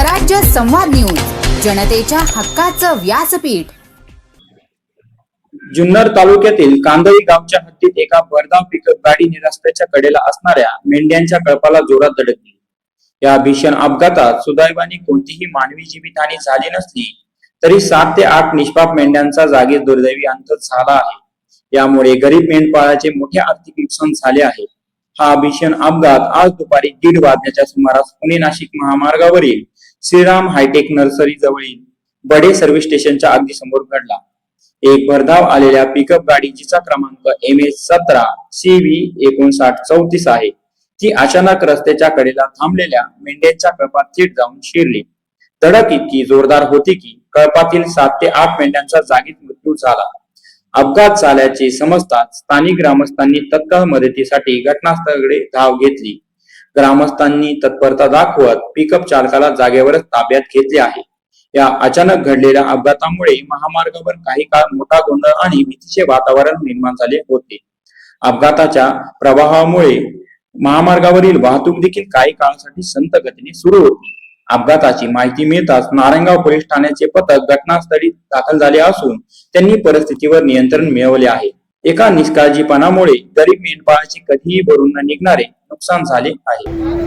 स्वराज्य संवाद न्यूज, जनतेच्या हक्काचं व्यासपीठ। जुन्नर तालुक्यातील कांदळी गावच्या हद्दीत एका भरधाव पिकअप गाडीने रस्त्याच्या कडेला असणाऱ्या मेंढ्यांच्या कळपाला जोरात धडकली। या भीषण अपघातात सुदैवाने कोणतीही मानवी जीवितहानी झाली नसली तरी 7 ते 8 निष्पाप मेंढ्यांचा जागीच दुर्दैवी अंत झाला आहे। यामुळे गरीब मेंढपाळाचे मोठे आर्थिक नुकसान झाले आहे। हा भीषण अपघात आज दुपारी 1:30 वाजण्याच्या सुमारास पुणे नाशिक महामार्गावरील श्रीराम हायटेक नर्सरी जवळील बडे सर्व्हिस स्टेशनच्या अगदी समोर घडला। एक भरधाव आलेल्या पिकअप गाडी जिचा क्रमांक MS17 CV 5934 आहे, ती अचानक रस्त्याच्या कडेला थांबलेल्या मेंढ्यांच्या कळपात थेट जाऊन शिरली। धडक इतकी जोरदार होती की कळपातील 7 ते 8 मेंढ्यांचा जागीच मृत्यू झाला। अपघात झाल्याचे समजताच स्थानिक ग्रामस्थांनी तत्काळ मदतीसाठी घटनास्थळाकडे धाव घेतली। ग्रामस्थांनी तत्परता दाखवत पिकअप चालकाला जागेवरच ताब्यात घेतले आहे। या अचानक घडलेल्या अपघातामुळे महामार्गावर काही काळ मोठा गोंधळ आणि भीतीचे वातावरण निर्माण झाले होते। अपघाताच्या प्रवाहामुळे महामार्गावरील वाहतूक देखील काही काळासाठी संथ गतीने सुरू होती। अपघाताची माहिती मिळताच नारायणगाव पोलीस ठाण्याचे पथक घटनास्थळी दाखल झाले असून त्यांनी परिस्थितीवर नियंत्रण मिळवले आहे। एका निष्काळजीपणामुळे गरीब मेंढपाळाचे कधीही भरून न निघणारे नुकसान झाले आहे।